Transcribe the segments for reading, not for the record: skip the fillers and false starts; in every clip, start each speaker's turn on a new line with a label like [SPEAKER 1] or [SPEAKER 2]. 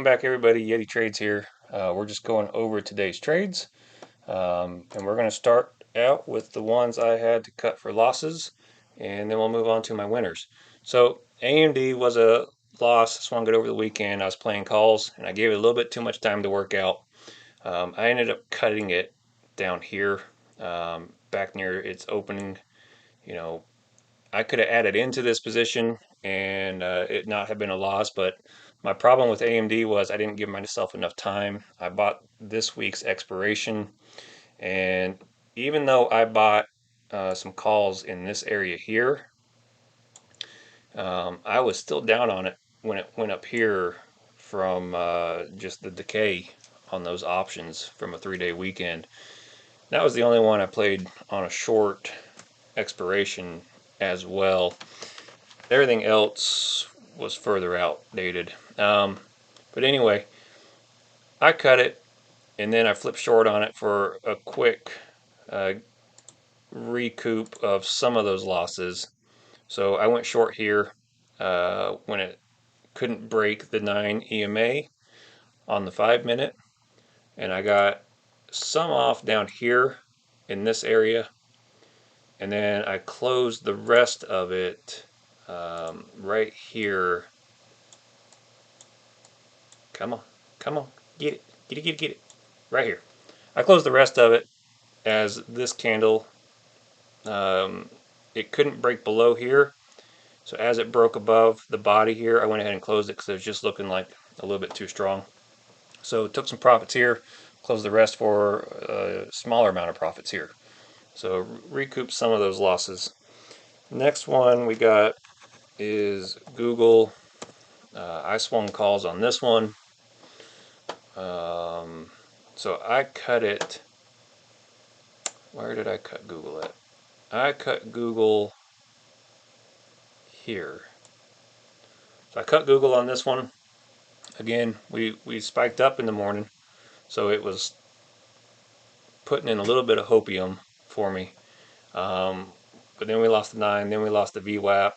[SPEAKER 1] back, everybody. Yeti Trades here. We're just going over today's trades, and we're going to start out with the ones I had to cut for losses, and then we'll move on to my winners. So AMD was a loss. I swung it over the weekend. I was playing calls, and I gave it a little bit too much time to work out. I ended up cutting it down here, back near its opening. You know, I could have added into this position and it not have been a loss, but my problem with AMD was I didn't give myself enough time. I bought this week's expiration, and even though I bought some calls in this area here, I was still down on it when it went up here from just the decay on those options from a 3-day weekend. That was the only one I played on a short expiration as well. Everything else was further outdated. But anyway, I cut it and then I flipped short on it for a quick uh, recoup of some of those losses. So I went short here when it couldn't break the 9 EMA on the 5-minute, and I got some off down here in this area, and then I closed the rest of it right here. Come on, come on, get it, get it, get it, get it. Right here. I closed the rest of it as this candle. It couldn't break below here, so as it broke above the body here, I went ahead and closed it because it was just looking like a little bit too strong. So took some profits here, closed the rest for a smaller amount of profits here. So recoup some of those losses. Next one we got is Google. I swung calls on this one. So I cut it. Where did I cut Google at? I cut Google here. So I cut Google on this one. Again, we spiked up in the morning, so it was putting in a little bit of hopium for me. But then we lost the 9, then we lost the VWAP.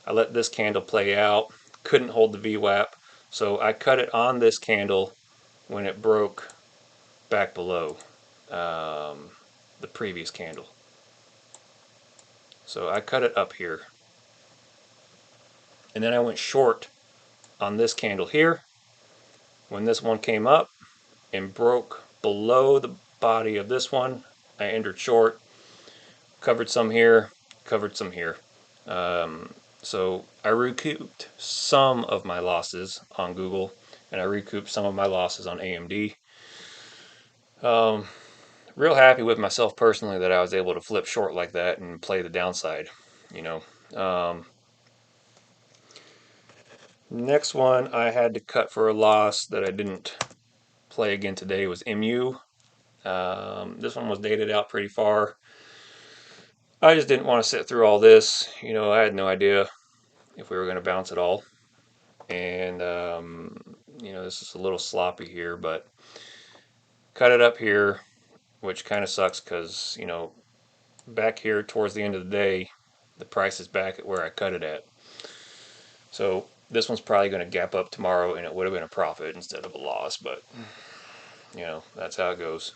[SPEAKER 1] I let this candle play out, couldn't hold the VWAP, so I cut it on this candle when it broke back below the previous candle. So I cut it up here. And then I went short on this candle here. When this one came up and broke below the body of this one, I entered short, covered some here, covered some here. So I recouped some of my losses on Google, and I recouped some of my losses on AMD. Real happy with myself personally that I was able to flip short like that and play the downside, you know. Next one I had to cut for a loss that I didn't play again today was MU. This one was dated out pretty far. I just didn't want to sit through all this. You know, I had no idea if we were going to bounce at all. And, you know, this is a little sloppy here, but cut it up here, which kind of sucks because, you know, back here towards the end of the day, the price is back at where I cut it at. So this one's probably going to gap up tomorrow, and it would have been a profit instead of a loss, but, you know, that's how it goes.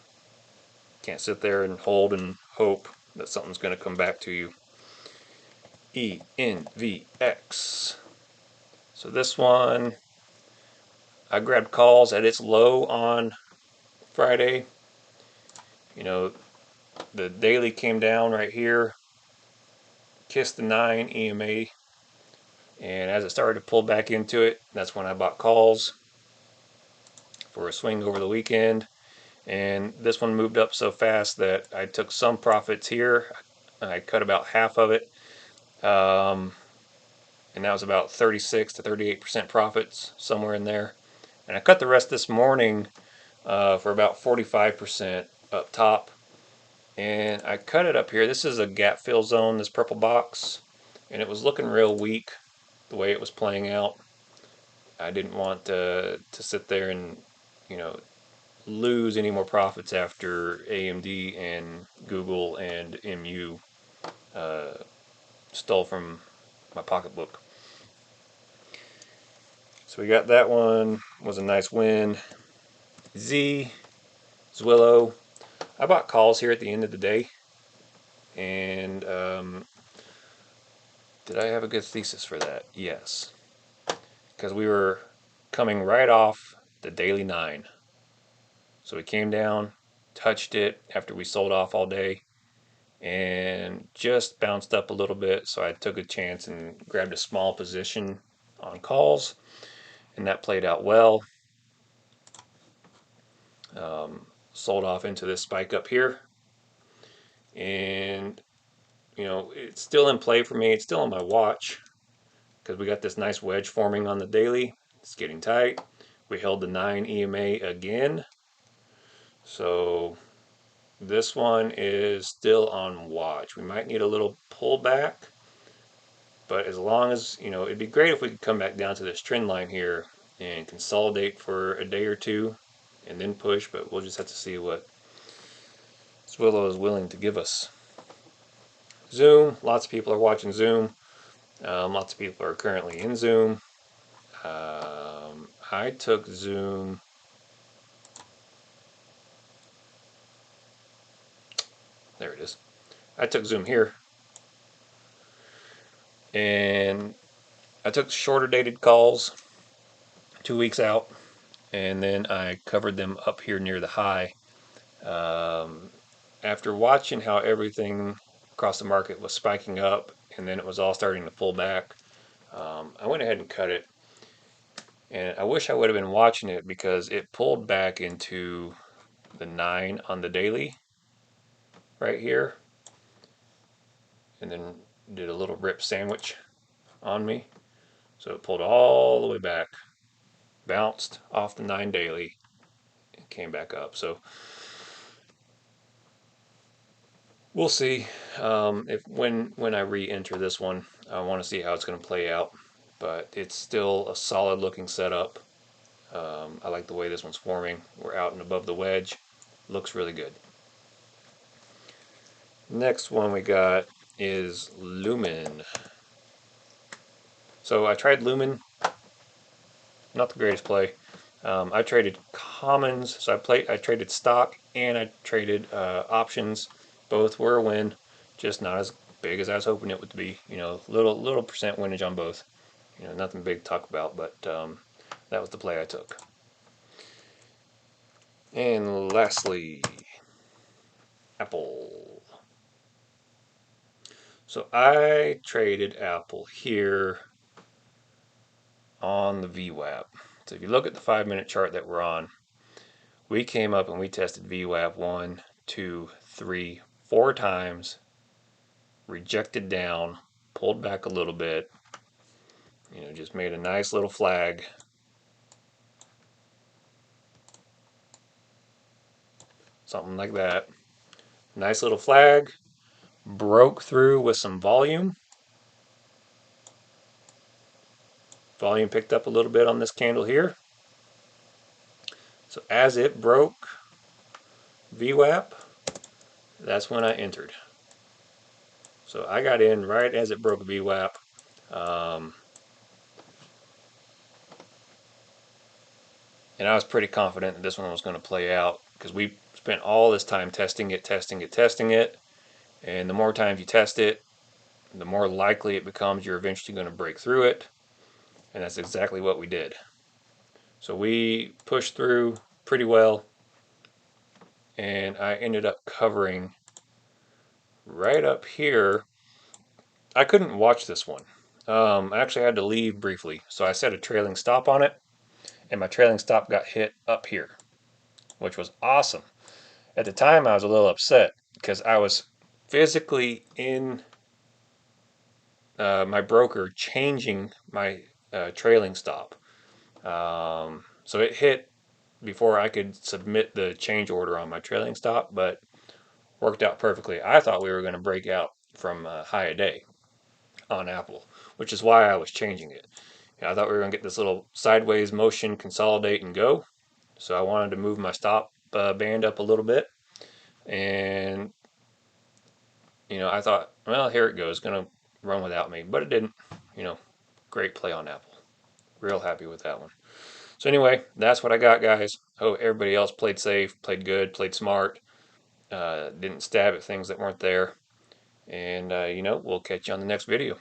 [SPEAKER 1] Can't sit there and hold and hope that something's going to come back to you. ENVX. So this one, I grabbed calls at its low on Friday. You know, the daily came down right here, kissed the 9 EMA, and as it started to pull back into it, that's when I bought calls for a swing over the weekend. And this one moved up so fast that I took some profits here. I cut about half of it, and that was about 36 to 38% profits, somewhere in there. And I cut the rest this morning for about 45% up top. And I cut it up here. This is a gap fill zone, this purple box, and it was looking real weak the way it was playing out. I didn't want to sit there and, you know, lose any more profits after AMD and Google and MU stole from my pocketbook. So we got that one was a nice win. Z, Zwillow. I bought calls here at the end of the day. And did I have a good thesis for that? Yes. Because we were coming right off the daily 9. So we came down, touched it after we sold off all day, and just bounced up a little bit. So I took a chance and grabbed a small position on calls, and that played out well. Sold off into this spike up here, and it's still in play for me. It's still on my watch because we got this nice wedge forming on the daily. It's getting tight. We held the 9 EMA again, so this one is still on watch. We might need a little pullback, but as long as, it'd be great if we could come back down to this trend line here and consolidate for a day or two and then push, but we'll just have to see what Zwillow is willing to give us. Zoom, lots of people are watching Zoom. Lots of people are currently in Zoom. I took Zoom. There it is. I took Zoom here. And I took shorter dated calls 2 weeks out. And then I covered them up here near the high. After watching how everything across the market was spiking up and then it was all starting to pull back, I went ahead and cut it. And I wish I would have been watching it because it pulled back into the 9 on the daily right here and then did a little rip sandwich on me. So it pulled all the way back, bounced off the 9 daily, and came back up. So we'll see if when I re-enter this one. I want to see how it's going to play out, but it's still a solid looking setup. I like the way this one's forming. We're out and above the wedge. Looks really good. Next one we got is Lumen. So I tried Lumen. Not the greatest play. I traded commons, so I traded stock and I traded options. Both were a win, just not as big as I was hoping it would be. Little percent winnage on both. Nothing big to talk about, but that was the play I took. And lastly, Apple. So I traded Apple here on the VWAP. So if you look at the 5-minute chart that we're on, we came up and we tested VWAP 1, 2, 3, 4 times, rejected down, pulled back a little bit, just made a nice little flag. Something like that. Nice little flag. Broke through with some volume. Volume picked up a little bit on this candle here. So as it broke VWAP, that's when I entered. So I got in right as it broke VWAP. And I was pretty confident that this one was going to play out because we spent all this time testing it. And the more times you test it, the more likely it becomes you're eventually going to break through it. And that's exactly what we did. So we pushed through pretty well. And I ended up covering right up here. I couldn't watch this one. I actually had to leave briefly. So I set a trailing stop on it. And my trailing stop got hit up here, which was awesome. At the time, I was a little upset because I was physically in my broker changing my trailing stop. So it hit before I could submit the change order on my trailing stop, but worked out perfectly. I thought we were going to break out from high a day on Apple, which is why I was changing it. I thought we were going to get this little sideways motion, consolidate, and go. So I wanted to move my stop band up a little bit. And, I thought, well, here it goes. Going to run without me. But it didn't. Great play on Apple. Real happy with that one. So anyway, that's what I got, guys. Hope everybody else played safe, played good, played smart, didn't stab at things that weren't there. And, we'll catch you on the next video.